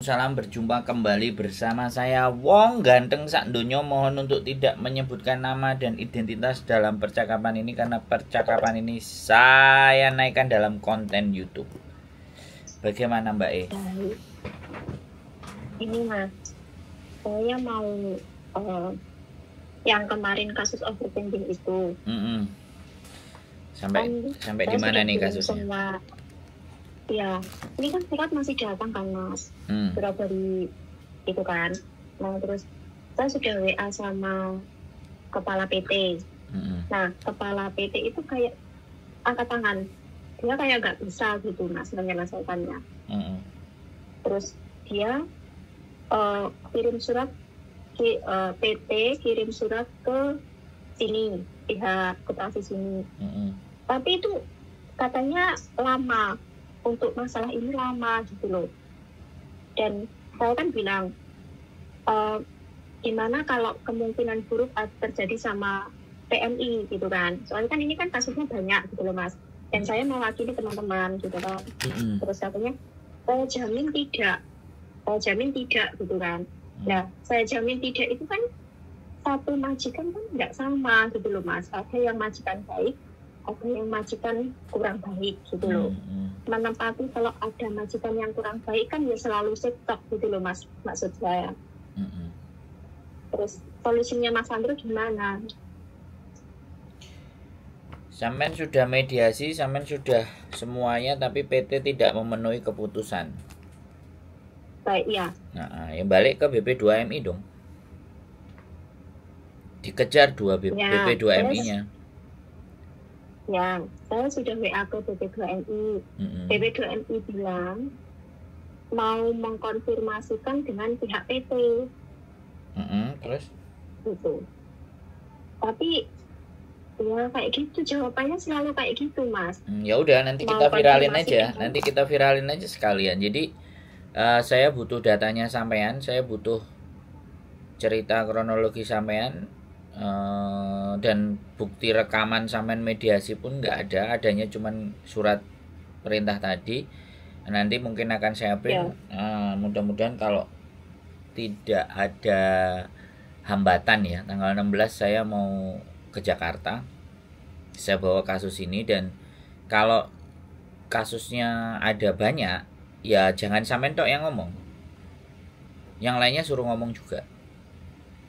Waalaikumsalam, berjumpa kembali bersama saya Wong Ganteng Sak Donya. Mohon untuk tidak menyebutkan nama dan identitas dalam percakapan ini karena percakapan ini saya naikkan dalam konten YouTube. Bagaimana Mbak E? Baik. Ini Mas, saya mau yang kemarin kasus overthinking itu. Sampai di mana nih kasusnya? Ya, ini kan surat masih datang kan Mas, surat dari itu kan. Nah terus saya sudah WA sama kepala PT. Nah kepala PT itu kayak angkat tangan, dia kayak nggak bisa gitu Mas menyelesaikannya. Terus dia kirim surat PT kirim surat ke sini, pihak koperasi sini. Tapi itu katanya lama, untuk masalah ini lama gitu loh. Dan saya kan bilang gimana kalau kemungkinan buruk terjadi sama PMI gitu kan. Soalnya kan ini kan kasusnya banyak gitu loh Mas. Dan saya mewakili teman-teman gitu kan. Terus katanya saya jamin tidak gitu kan. Nah saya jamin tidak itu kan satu majikan kan nggak sama gitu loh Mas. Ada yang majikan baik, ada yang majikan kurang baik gitu loh. Menempati kalau ada majikan yang kurang baik kan ya selalu stop gitu loh Mas, maksud saya. Terus solusinya Mas Andro gimana? Sampean sudah mediasi, sampean sudah semuanya, tapi PT tidak memenuhi keputusan. Baik ya. Nah, yang balik ke BP2MI dong. Dikejar BP2MI-nya. Ya, saya sudah WA ke BP2MI. BP2MI bilang mau mengkonfirmasikan dengan pihak PT. Terus? Gitu. Tapi ya kayak gitu, jawabannya selalu kayak gitu Mas. Ya udah, nanti kita viralin aja. Nanti kita viralin aja sekalian. Jadi saya butuh datanya sampean, saya butuh cerita kronologi sampean. Dan bukti rekaman sampean mediasi pun nggak ada, adanya cuman surat perintah tadi. Nanti mungkin akan saya print. Mudah-mudahan kalau tidak ada hambatan ya, tanggal 16 saya mau ke Jakarta, saya bawa kasus ini. Dan kalau kasusnya ada banyak, ya jangan sampean tok yang ngomong, yang lainnya suruh ngomong juga.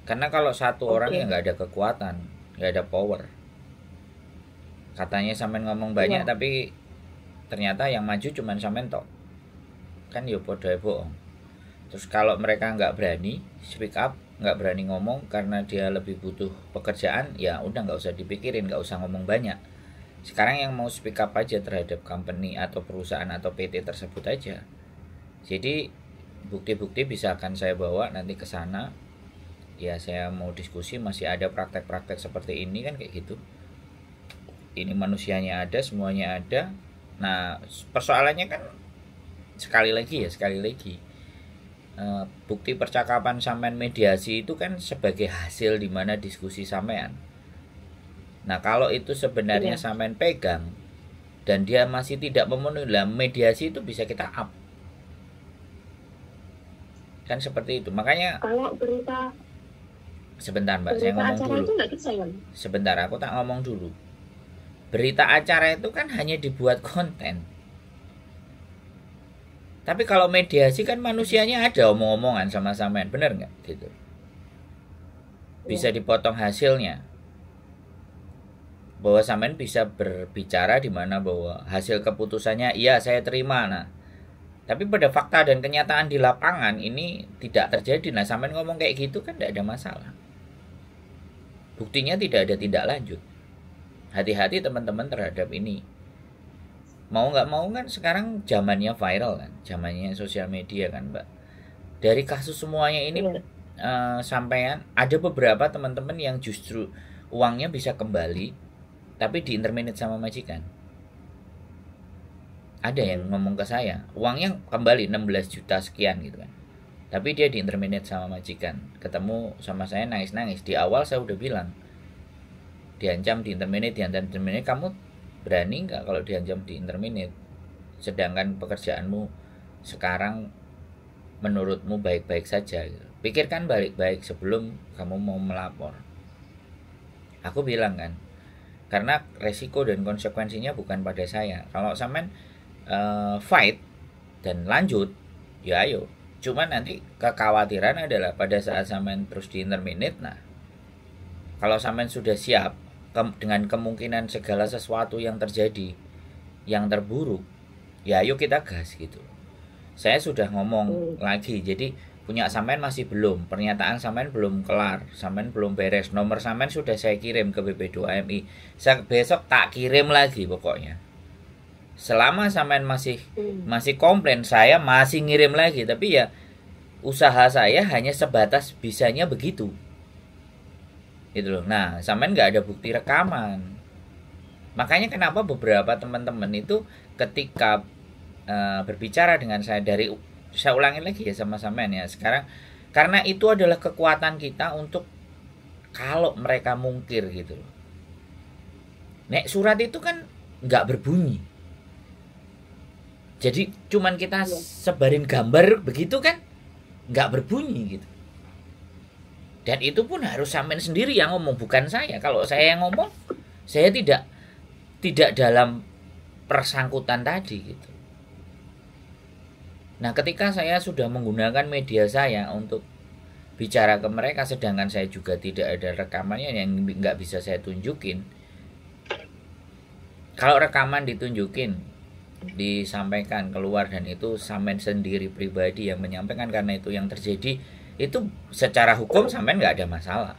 Karena kalau satu orang ya nggak ada kekuatan, nggak ada power. Katanya sampean ngomong banyak, tapi ternyata yang maju cuman sampean tok. Kan ya podo bohong. Terus kalau mereka nggak berani speak up, nggak berani ngomong karena dia lebih butuh pekerjaan, ya udah nggak usah dipikirin, nggak usah ngomong banyak. Sekarang yang mau speak up aja terhadap company atau perusahaan atau PT tersebut aja. Jadi bukti-bukti bisa akan saya bawa nanti ke sana. Ya saya mau diskusi, masih ada praktek-praktek seperti ini kan kayak gitu. Ini manusianya ada, semuanya ada. Nah persoalannya kan sekali lagi bukti percakapan sampean mediasi itu kan sebagai hasil dimana diskusi sampean. Nah kalau itu sebenarnya sampean pegang dan dia masih tidak memenuhi, lah mediasi itu bisa kita up. Kan seperti itu. Makanya kalau berita, sebentar Mbak, saya ngomong dulu. Sebentar, aku tak ngomong dulu. Berita acara itu kan hanya dibuat konten. Tapi kalau mediasi kan manusianya ada, omong-omongan sama sampean, bener nggak gitu? Bisa dipotong hasilnya. Bahwa sampean bisa berbicara di mana bahwa hasil keputusannya iya saya terima. Nah, tapi pada fakta dan kenyataan di lapangan ini tidak terjadi. Nah, sampean ngomong kayak gitu kan tidak ada masalah. Buktinya tidak ada tindak lanjut. Hati-hati teman-teman terhadap ini. Mau nggak mau kan sekarang zamannya viral kan, zamannya sosial media kan Mbak. Dari kasus semuanya ini sampean ada beberapa teman-teman yang justru uangnya bisa kembali, tapi diinterminate sama majikan. Ada yang ngomong ke saya, uangnya kembali 16 juta sekian gitu kan. Tapi dia diinterminate sama majikan. Ketemu sama saya nangis-nangis. Di awal saya udah bilang, diancam diinterminate, kamu berani nggak kalau diancam diinterminate? Sedangkan pekerjaanmu sekarang menurutmu baik-baik saja. Pikirkan baik-baik sebelum kamu mau melapor. Aku bilang kan, karena resiko dan konsekuensinya bukan pada saya. Kalau sampean fight dan lanjut, ya ayo. Cuman nanti kekhawatiran adalah pada saat sampean terus di interminate, nah kalau sampean sudah siap dengan kemungkinan segala sesuatu yang terjadi yang terburuk, ya ayo kita gas gitu. Saya sudah ngomong lagi, jadi punya sampean masih belum, pernyataan sampean belum kelar, sampean belum beres, nomor sampean sudah saya kirim ke BP2MI, besok tak kirim lagi pokoknya. Selama sampean masih komplain, saya masih ngirim lagi, tapi ya usaha saya hanya sebatas bisanya begitu. Gitu loh. Nah, sampean nggak ada bukti rekaman. Makanya kenapa beberapa teman-teman itu ketika berbicara dengan saya saya ulangi lagi ya sama sampean ya sekarang, karena itu adalah kekuatan kita untuk kalau mereka mungkir gitu loh. Nek surat itu kan nggak berbunyi. Jadi cuman kita sebarin gambar begitu kan, nggak berbunyi gitu. Dan itu pun harus sampean sendiri yang ngomong, bukan saya. Kalau saya yang ngomong, saya tidak dalam persangkutan tadi gitu. Nah, ketika saya sudah menggunakan media saya untuk bicara ke mereka, sedangkan saya juga tidak ada rekamannya yang nggak bisa saya tunjukin. Kalau rekaman ditunjukin, disampaikan keluar dan itu sampean sendiri pribadi yang menyampaikan karena itu yang terjadi, itu secara hukum sampean nggak ada masalah.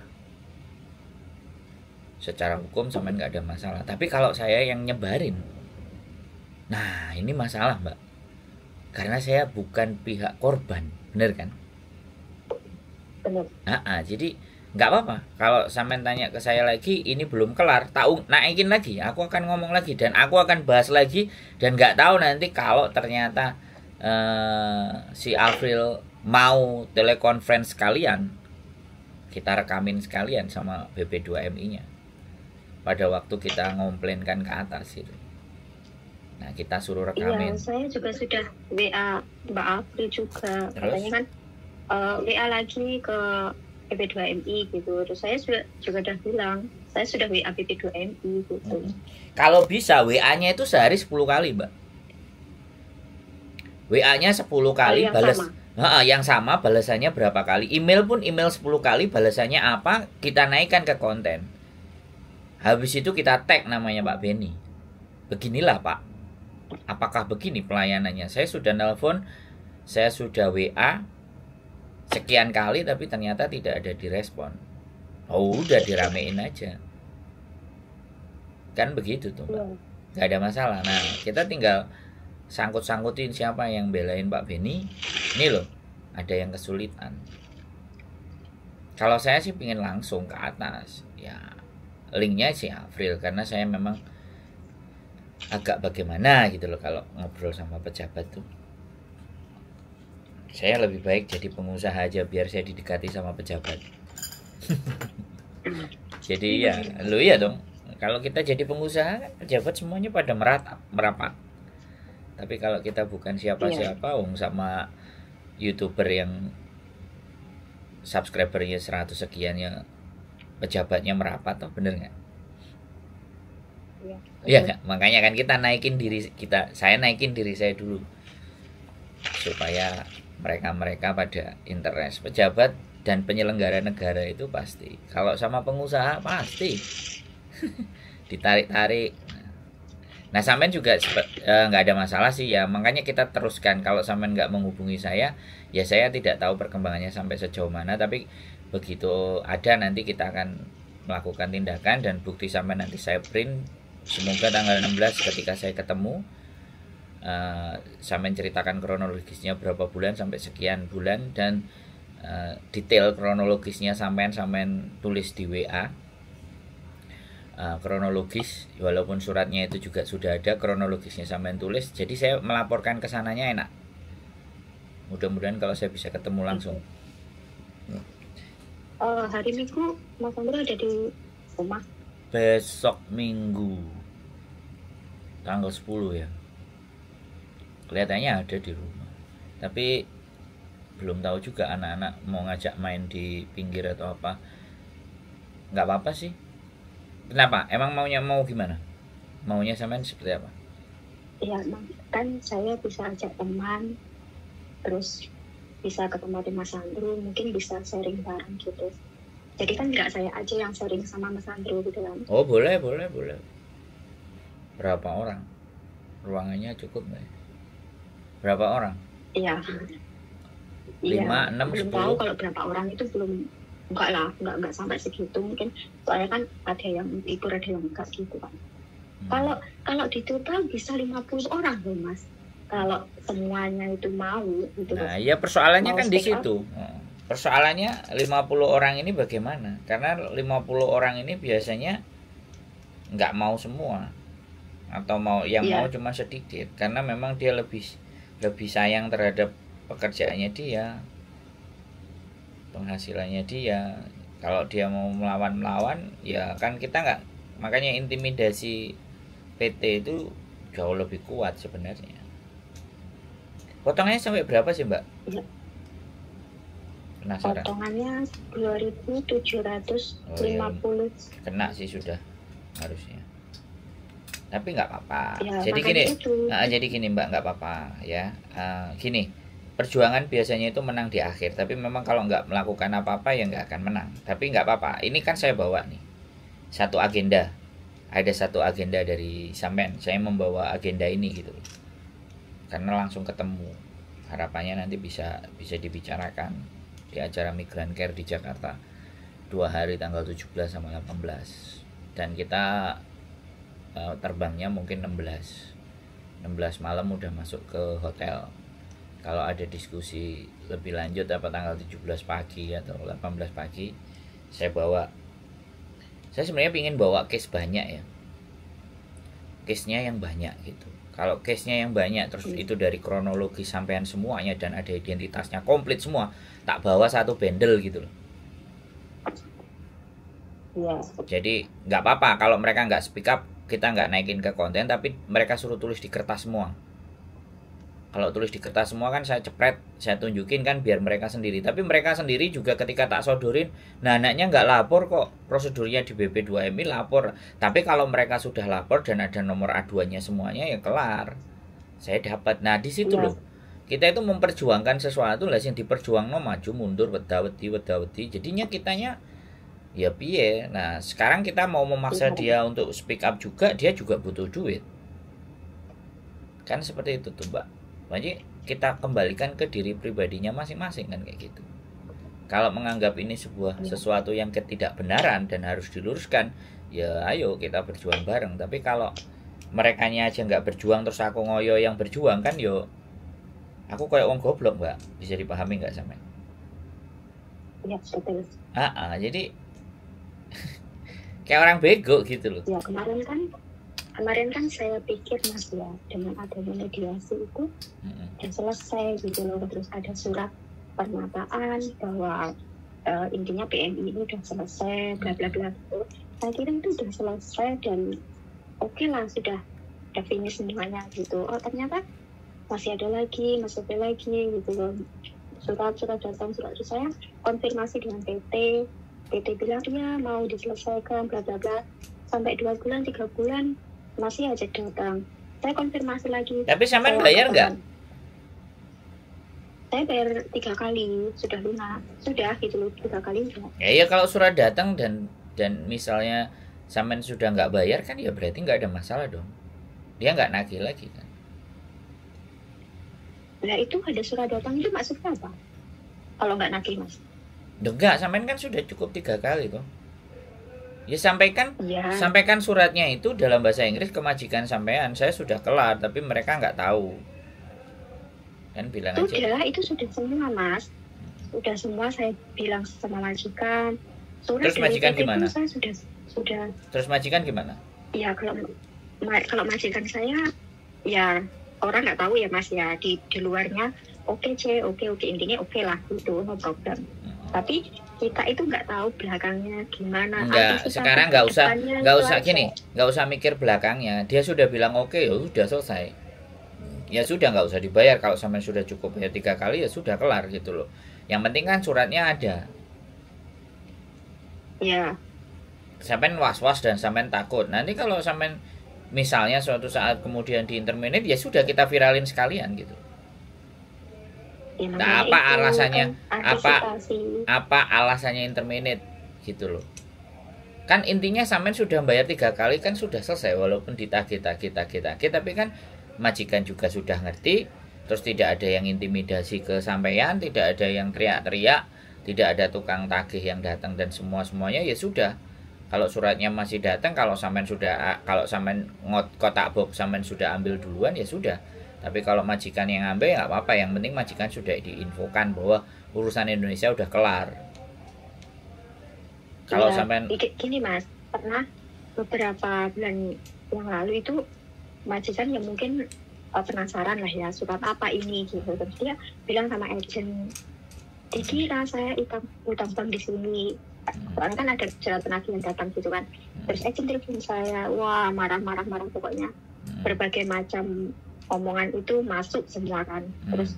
Secara hukum sampean nggak ada masalah. Tapi kalau saya yang nyebarin, nah ini masalah mbak, karena saya bukan pihak korban, bener kan? Bener. Jadi nggak apa-apa kalau sampean tanya ke saya lagi, ini belum kelar, tahu naikin lagi, aku akan ngomong lagi dan aku akan bahas lagi. Dan nggak tahu nanti kalau ternyata si Afril mau telekonferensi sekalian, kita rekamin sekalian sama BP2MI nya pada waktu kita ngomplainkan ke atas itu. Nah kita suruh rekamin. Iya, saya juga sudah WA Mbak Afril juga. Terus? Katanya kan WA lagi ke BP2MI gitu. Terus saya juga udah bilang, saya sudah WA BP2MI gitu. Kalau bisa WA-nya itu sehari 10 kali, Mbak. WA-nya 10 kali balas. Yang sama balasannya berapa kali? Email pun email 10 kali, balasannya apa? Kita naikkan ke konten. Habis itu kita tag namanya Pak Beni. Beginilah, Pak. Apakah begini pelayanannya? Saya sudah nelpon, saya sudah WA sekian kali tapi ternyata tidak ada direspon. Oh, udah diramein aja. Kan begitu tuh, Mbak. Gak ada masalah. Nah, kita tinggal sangkut-sangkutin siapa yang belain Pak Beni. Ini loh, ada yang kesulitan. Kalau saya sih pengen langsung ke atas. Ya, linknya sih Afril, karena saya memang agak bagaimana gitu loh kalau ngobrol sama pejabat tuh. Saya lebih baik jadi pengusaha aja biar saya didekati sama pejabat. Jadi ya, lu ya dong. Kalau kita jadi pengusaha kan pejabat semuanya pada merapat. Tapi kalau kita bukan siapa-siapa, sama YouTuber yang subscribernya 100 sekian ya pejabatnya merapat, toh bener nggak? Iya nggak? Makanya kan kita naikin diri kita, saya naikin diri saya dulu supaya mereka pada interest. Pejabat dan penyelenggara negara itu pasti, kalau sama pengusaha pasti ditarik-tarik. Nah sampean juga nggak ada masalah sih ya, makanya kita teruskan. Kalau sampean nggak menghubungi saya, ya saya tidak tahu perkembangannya sampai sejauh mana. Tapi begitu ada nanti kita akan melakukan tindakan dan bukti sampean nanti saya print. Semoga tanggal 16 ketika saya ketemu, sampean ceritakan kronologisnya berapa bulan sampai sekian bulan dan detail kronologisnya sampean tulis di WA. Kronologis, walaupun suratnya itu juga sudah ada kronologisnya sampean tulis, jadi saya melaporkan ke sananya enak. Mudah-mudahan kalau saya bisa ketemu langsung. Hari Minggu Mas Andra ada di rumah? Besok Minggu tanggal 10 ya, kelihatannya ada di rumah, tapi belum tahu juga anak-anak mau ngajak main di pinggir atau apa. Nggak apa-apa sih. Kenapa? Emang maunya mau gimana? Maunya sampean seperti apa? Ya kan saya bisa ajak teman, terus bisa ketemu di Mas Andrew, mungkin bisa sharing bareng gitu. Jadi kan nggak saya aja yang sharing sama Mas Andrew gitu kan. Oh boleh. Berapa orang? Ruangannya cukup nggak? Berapa orang? Iya. 5, 6, 10? Belum tahu kalau berapa orang itu belum. Enggak lah, enggak sampai segitu mungkin. Soalnya kan ada yang ikut, ada yang enggak gitu kan. Kalau di total bisa 50 orang loh Mas. Kalau semuanya itu mau gitu. Nah, ya persoalannya kan di situ. Persoalannya 50 orang ini bagaimana? Karena 50 orang ini biasanya nggak mau semua. Atau mau mau cuma sedikit. Karena memang dia lebih sayang terhadap pekerjaannya dia. Penghasilannya dia. Kalau dia mau melawan, ya kan kita nggak. Makanya intimidasi PT itu jauh lebih kuat sebenarnya. Potongannya sampai berapa sih Mbak? Iya. Penasaran. Potongannya 2.750. Kena sih sudah harusnya. Tapi nggak apa-apa. Ya, jadi gini Mbak, nggak apa-apa ya. Gini, perjuangan biasanya itu menang di akhir. Tapi memang kalau nggak melakukan apa-apa ya nggak akan menang. Tapi nggak apa-apa. Ini kan saya bawa nih satu agenda. Ada satu agenda dari sampean. Saya membawa agenda ini gitu. Karena langsung ketemu. Harapannya nanti bisa dibicarakan di acara Migran Care di Jakarta 2 hari tanggal 17 sama 18. Dan kita terbangnya mungkin 16 malam udah masuk ke hotel. Kalau ada diskusi lebih lanjut apa tanggal 17 pagi atau 18 pagi, saya sebenarnya ingin bawa case banyak ya. Case-nya yang banyak gitu. Kalau case-nya yang banyak terus itu dari kronologi sampean semuanya dan ada identitasnya komplit semua, tak bawa satu bundle gitu loh. Ya. Jadi nggak apa-apa kalau mereka nggak speak up, kita nggak naikin ke konten, tapi mereka suruh tulis di kertas semua. Kalau tulis di kertas semua kan saya cepret, saya tunjukin kan biar mereka sendiri. Tapi mereka sendiri juga ketika tak sodorin, nah anaknya nggak lapor kok, prosedurnya di BP2MI lapor. Tapi kalau mereka sudah lapor dan ada nomor aduannya semuanya ya kelar. Saya dapat. Nah di situ loh, kita itu memperjuangkan sesuatu lah yang diperjuangno maju mundur wedaweti. Jadinya kitanya ya piye. Nah sekarang kita mau memaksa dia untuk speak up juga, dia juga butuh duit. Kan seperti itu tuh Mbak. Jadi kita kembalikan ke diri pribadinya masing-masing kan kayak gitu. Kalau menganggap ini sesuatu yang ketidakbenaran dan harus diluruskan, ya ayo kita berjuang bareng. Tapi kalau merekanya aja nggak berjuang terus aku ngoyo yang berjuang kan yo aku kayak wong goblok Mbak. Bisa dipahami nggak sampe? Iya betul. Jadi kayak orang bego gitu loh. Ya kemarin kan saya pikir Mas ya dengan adanya mediasi itu udah selesai gitu loh, terus ada surat pernyataan bahwa intinya PMI ini udah selesai bla bla bla gitu. Saya kira itu udah selesai dan oke lah sudah finish semuanya gitu. Oh ternyata masih ada lagi gitu loh. Surat datang, surat saya konfirmasi dengan PT bilang ya mau diselesaikan bla bla bla, sampai 2 bulan 3 bulan masih aja datang. Saya konfirmasi lagi. Tapi sampean bayar nggak? Saya bayar 3 kali, sudah lunas, sudah gitu loh 3 kali sudah. Ya kalau surat datang dan misalnya sampean sudah nggak bayar kan ya berarti nggak ada masalah dong. Dia nggak nagih lagi kan? Nah itu ada surat datang itu maksudnya apa? Kalau nggak nagih Mas? Enggak, sampean kan sudah cukup 3 kali tuh. Ya sampaikan suratnya itu dalam bahasa Inggris ke majikan sampean. Saya sudah kelar, tapi mereka nggak tahu. Kan bilang aja. Itu sudah semua Mas. Sudah semua saya bilang sama majikan. Terus majikan gimana? Saya sudah. Terus majikan gimana? Ya kalau majikan saya ya orang nggak tahu ya Mas ya di luarnya oke intinya oke lah gitu, no problem. Tapi kita itu nggak tahu belakangnya gimana. Sekarang nggak usah gini, nggak usah mikir belakangnya. Dia sudah bilang oke, ya sudah selesai. ya sudah nggak usah dibayar. Kalau sampean sudah cukup bayar 3 kali ya sudah kelar gitu loh. Yang penting kan suratnya ada. Iya. Sampean was-was dan sampean takut. Nanti kalau sampean misalnya suatu saat kemudian di interminate, ya sudah kita viralin sekalian gitu. Ya, nah, apa alasannya? Antisipasi. Apa alasannya interminate gitu loh. Kan intinya sampean sudah bayar 3 kali kan sudah selesai, walaupun ditagih, tapi kan majikan juga sudah ngerti, terus tidak ada yang intimidasi ke sampean, tidak ada yang teriak-teriak, tidak ada tukang tagih yang datang dan semuanya ya sudah. Kalau suratnya masih datang, kalau sampean kotak box sampean sudah ambil duluan ya sudah. Tapi kalau majikan yang ngambil ya nggak apa-apa, yang penting majikan sudah diinfokan bahwa urusan Indonesia udah kelar. Kalau ya, sampean gini Mas, pernah beberapa bulan yang lalu itu majikan yang mungkin penasaran lah ya, surat apa ini gitu. Terus dia bilang sama agent, dikira saya utang bank di sini. Soalnya kan ada surat penagih yang datang gitu kan. Terus agent telepon saya, wah marah pokoknya. Berbagai macam omongan itu masuk semua kan. Terus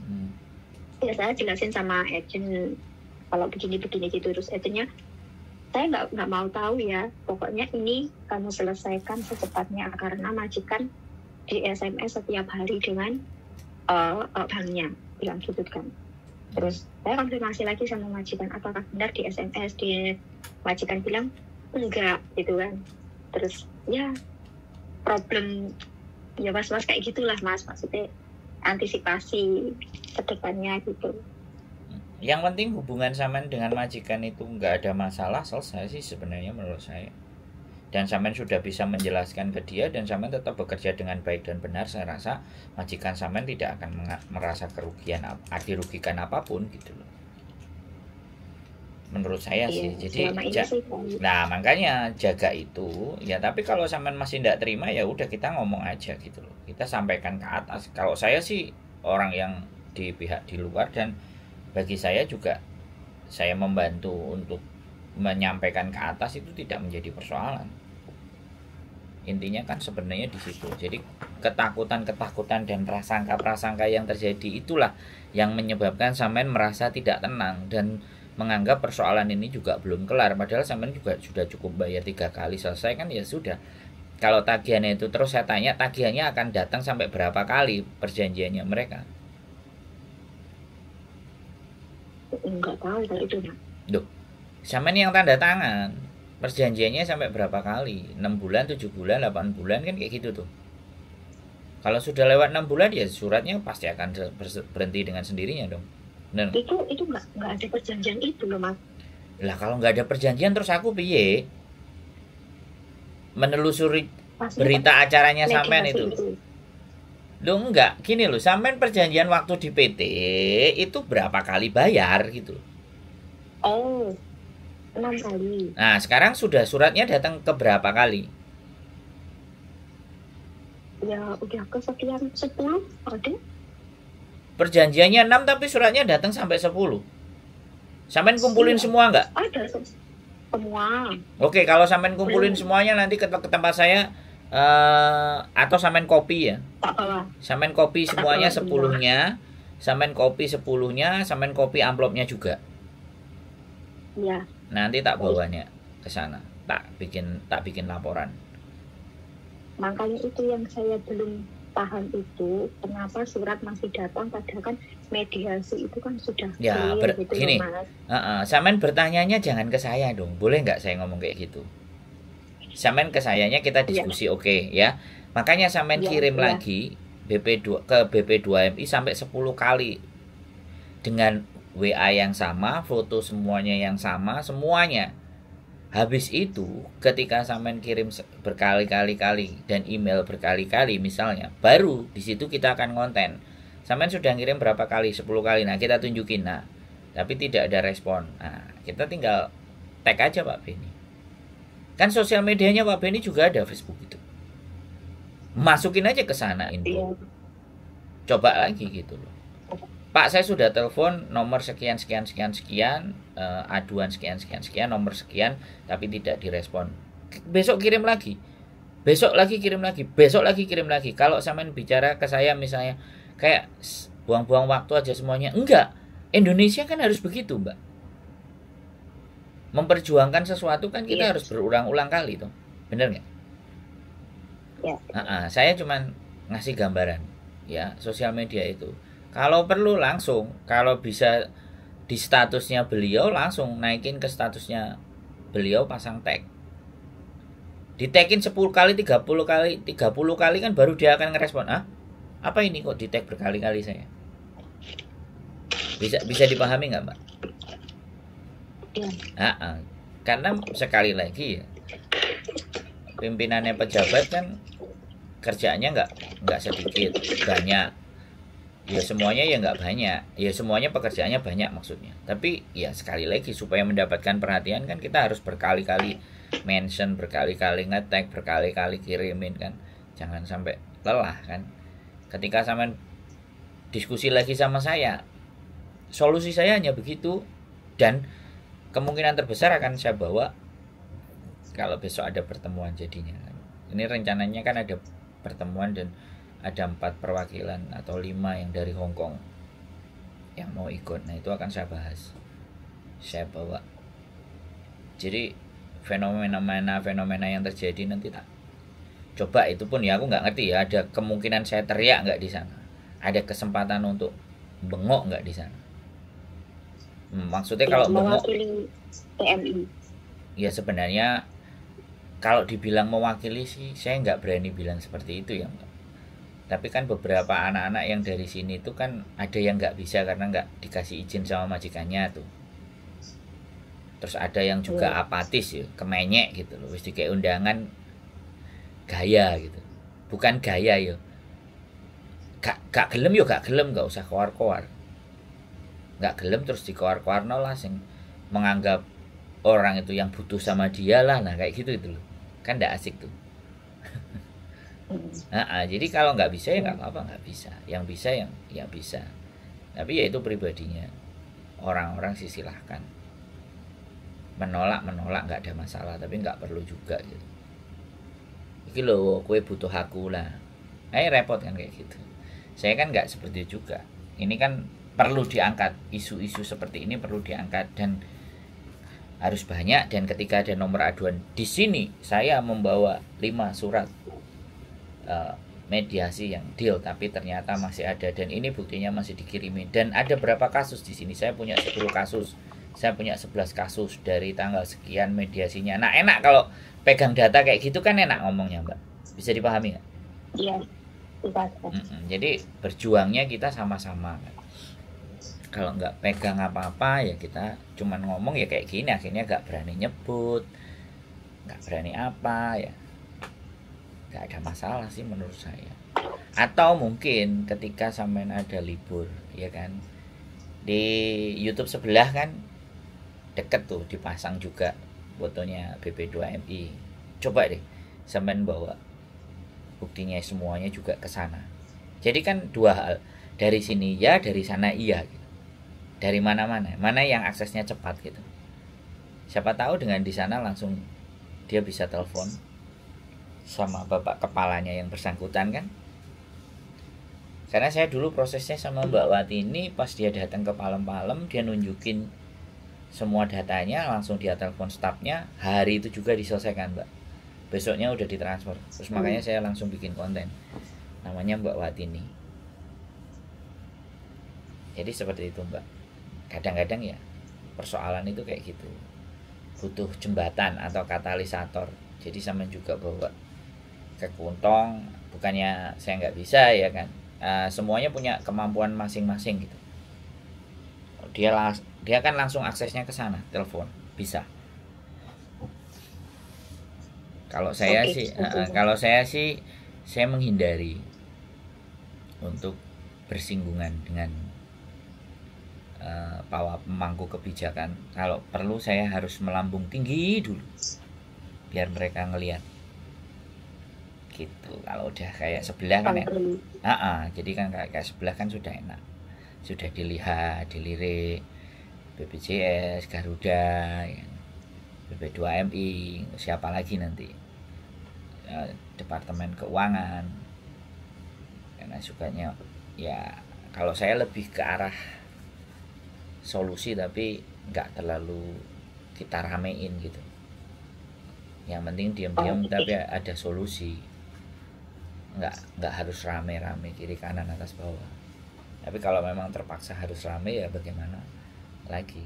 ya saya jelasin sama agent kalau begini gitu. Terus agentnya, saya nggak mau tahu ya, pokoknya ini kamu selesaikan secepatnya karena majikan di SMS setiap hari dengan banknya, bilang gitu kan. Terus saya konfirmasi lagi sama majikan apakah benar di SMS, di majikan bilang enggak gitu kan. Terus ya problem ya was-was kayak gitulah Mas, maksudnya antisipasi ke depannya gitu. Yang penting hubungan sampean dengan majikan itu nggak ada masalah, selesai sih sebenarnya menurut saya. Dan sampean sudah bisa menjelaskan ke dia dan sampean tetap bekerja dengan baik dan benar, saya rasa majikan sampean tidak akan merasa dirugikan apapun gitu loh. Menurut saya sih. Jadi nah makanya jaga itu ya. Tapi kalau sampean masih tidak terima ya udah kita ngomong aja gitu loh, kita sampaikan ke atas. Kalau saya sih orang yang di pihak di luar, dan bagi saya juga saya membantu untuk menyampaikan ke atas itu tidak menjadi persoalan. Intinya kan sebenarnya di situ. Jadi ketakutan dan prasangka yang terjadi itulah yang menyebabkan sampean merasa tidak tenang dan menganggap persoalan ini juga belum kelar, padahal sampean juga sudah cukup bayar 3 kali, selesai kan ya sudah. Kalau tagihannya itu terus saya tanya, tagihannya akan datang sampai berapa kali perjanjiannya mereka? Enggak tahu kalau itu. Loh, sampean yang tanda tangan perjanjiannya sampai berapa kali? 6 bulan, 7 bulan, 8 bulan kan kayak gitu tuh. Kalau sudah lewat 6 bulan ya suratnya pasti akan berhenti dengan sendirinya dong. Benar. Itu nggak ada perjanjian itu loh Mas. Lah kalau nggak ada perjanjian terus aku piye menelusuri berita acaranya sampean itu? Loh enggak, gini loh, sampean perjanjian waktu di PT itu berapa kali bayar gitu? Oh, 6 kali. Nah sekarang sudah suratnya datang ke berapa kali? Ya udah kesekian 10 ada. Perjanjiannya 6 tapi suratnya datang sampai 10. Sampean kumpulin semua enggak? Ada semua. Oke, kalau sampean kumpulin semuanya nanti ke tempat saya, atau sampean kopi ya. Sampean kopi semuanya 10-nya, sampean kopi 10-nya, sampean kopi amplopnya juga. Iya. Nanti tak bawanya ke sana. Tak bikin laporan. Makanya itu yang saya belum paham itu, kenapa surat masih datang padahal kan mediasi itu kan sudah ya gitu gini, sampean bertanyanya jangan ke saya dong, boleh nggak saya ngomong kayak gitu? Sampean ke sayanya kita diskusi, oke ya. Makanya sampean kirim lagi BP2 ke BP2MI sampai 10 kali dengan WA yang sama, foto semuanya yang sama, semuanya. Habis itu ketika sampean kirim berkali-kali dan email berkali-kali misalnya, baru di situ kita akan konten. Sampean sudah ngirim berapa kali? 10 kali. Nah, kita tunjukin. Nah, tapi tidak ada respon. Nah, kita tinggal tag aja Pak Beni. Kan sosial medianya Pak Beni juga ada, Facebook itu. Masukin aja ke sana info. Coba lagi gitu loh. Pak, saya sudah telepon nomor sekian, aduan sekian, nomor sekian, tapi tidak direspon. Besok kirim lagi. Besok lagi kirim lagi. Besok lagi kirim lagi. Kalau sampean bicara ke saya misalnya, kayak buang-buang waktu aja semuanya. Enggak, Indonesia kan harus begitu, Mbak. Memperjuangkan sesuatu kan kita harus berulang-ulang kali tuh, bener nggak? Saya cuman ngasih gambaran ya, sosial media itu kalau perlu langsung, kalau bisa di statusnya beliau langsung naikin ke statusnya beliau, pasang tag, di tagin 10 kali 30 kali kan baru dia akan ngerespon, apa ini kok di tag berkali-kali saya. Bisa dipahami nggak, Mbak? Karena sekali lagi ya, pimpinannya pejabat kan kerjaannya nggak sedikit, banyak ya, semuanya ya nggak banyak ya, semuanya pekerjaannya banyak maksudnya. Tapi ya sekali lagi, supaya mendapatkan perhatian kan kita harus berkali-kali mention, berkali-kali nge-tag, berkali-kali kirimin kan, jangan sampai lelah kan. Ketika sampean diskusi lagi sama saya, solusi saya hanya begitu, dan kemungkinan terbesar akan saya bawa kalau besok ada pertemuan jadinya. Ini rencananya kan ada pertemuan dan ada 4 perwakilan atau 5 yang dari Hong Kong yang mau ikut. Nah itu akan saya bahas, saya bawa. Jadi fenomena yang terjadi nanti tak coba, itu pun ya aku nggak ngerti ya, ada kemungkinan saya teriak nggak di sana, ada kesempatan untuk bengok nggak di sana. Maksudnya kalau mewakili TNI. Ya sebenarnya kalau dibilang mewakili sih saya nggak berani bilang seperti itu ya, Mbak. Tapi kan beberapa anak-anak yang dari sini itu kan ada yang nggak bisa karena nggak dikasih izin sama majikannya tuh. Terus ada yang juga apatis ya, kemenyek gitu loh, wis kayak undangan gaya gitu. Bukan gaya yo. Gak gelem yo gak gelem, nggak usah koar-koar. Nggak gelem terus dikoar-koarno lah, sing menganggap orang itu yang butuh sama dia lah, nah kayak gitu itu loh, kan nggak asik tuh. Jadi kalau nggak bisa ya nggak apa-apa, nggak bisa, yang bisa yang bisa, tapi ya itu pribadinya orang-orang sih, silahkan menolak nggak ada masalah, tapi nggak perlu juga gitu. Iki loh, kue butuh aku lah, repot kan kayak gitu. Saya kan nggak seperti itu juga. Ini kan perlu diangkat, isu-isu seperti ini perlu diangkat dan harus banyak. Dan ketika ada nomor aduan di sini, saya membawa 5 surat mediasi yang deal, tapi ternyata masih ada, dan ini buktinya masih dikirimin. Dan ada berapa kasus di sini, saya punya 10 kasus, saya punya 11 kasus dari tanggal sekian mediasinya. Nah enak kalau pegang data kayak gitu kan, enak ngomongnya, Mbak. Bisa dipahami nggak? Iya. Jadi berjuangnya kita sama-sama kan. Kalau nggak pegang apa-apa ya kita cuman ngomong ya kayak gini, akhirnya nggak berani nyebut, nggak berani apa ya, nggak ada masalah sih menurut saya. Atau mungkin ketika sampean ada libur ya kan, di YouTube sebelah kan deket tuh dipasang juga fotonya BP2MI. Coba deh sampean bawa buktinya semuanya juga ke sana. Jadi kan dua hal, dari sini ya, dari sana iya gitu. Dari mana-mana, mana yang aksesnya cepat gitu. Siapa tahu dengan di sana langsung dia bisa telepon sama bapak kepalanya yang bersangkutan kan. Karena saya dulu prosesnya sama Mbak Wati ini, pas dia datang ke Palem-Palem, dia nunjukin semua datanya, langsung dia telepon stafnya, hari itu juga diselesaikan, Mbak. Besoknya udah ditransfer. Terus makanya saya langsung bikin konten, namanya Mbak Wati ini. Jadi seperti itu, Mbak. Kadang-kadang ya persoalan itu kayak gitu, butuh jembatan atau katalisator. Jadi sama juga bawa ke Kuntong, bukannya saya nggak bisa ya kan, semuanya punya kemampuan masing-masing gitu. Dia kan langsung aksesnya ke sana, telepon bisa. Kalau saya sih saya menghindari untuk bersinggungan dengan pemangku kebijakan. Kalau perlu saya harus melambung tinggi dulu biar mereka ngelihat gitu. Kalau udah kayak sebelah kan jadi kan kayak sebelah kan sudah enak, sudah dilihat, dilirik BPJS, Garuda ya, BP2MI, siapa lagi nanti, Departemen Keuangan, karena sukanya ya kalau saya lebih ke arah solusi tapi nggak terlalu kita ramein gitu. Yang penting diam-diam tapi ada solusi. Nggak harus rame-rame kiri kanan atas bawah. Tapi kalau memang terpaksa harus rame ya bagaimana lagi.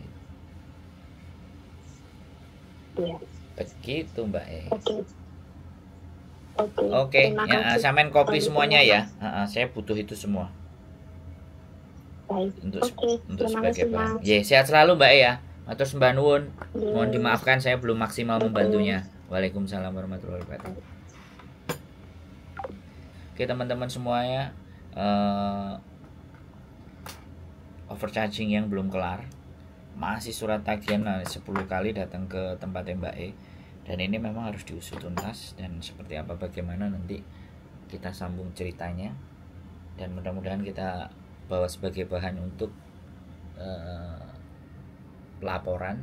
Iya. Begitu Mbak E. Oke. Oke, ya samain kopi semuanya ya. Saya butuh itu semua. Baik. Untuk sebagai bahan. Ya, sehat selalu Mbak E ya. Matur sembah nuwun. Mohon dimaafkan saya belum maksimal membantunya. Waalaikumsalam warahmatullahi wabarakatuh. Oke teman-teman semuanya, overcharging yang belum kelar, masih surat tagihan 10 kali datang ke tempatnya Mbak E, dan ini memang harus diusut tuntas, dan seperti apa bagaimana nanti kita sambung ceritanya, dan mudah-mudahan kita bawa sebagai bahan untuk laporan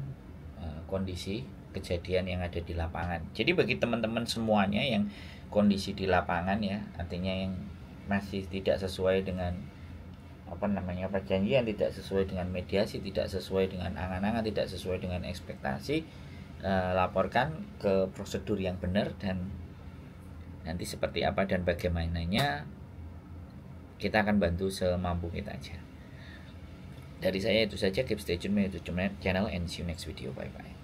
kondisi kejadian yang ada di lapangan. Jadi bagi teman-teman semuanya yang kondisi di lapangan ya, artinya yang masih tidak sesuai dengan perjanjian, tidak sesuai dengan mediasi, tidak sesuai dengan angan-angan, tidak sesuai dengan ekspektasi, laporkan ke prosedur yang benar, dan nanti seperti apa dan bagaimananya kita akan bantu semampu kita aja. Dari saya itu saja, keep stay tune with YouTube channel and see you next video, bye bye.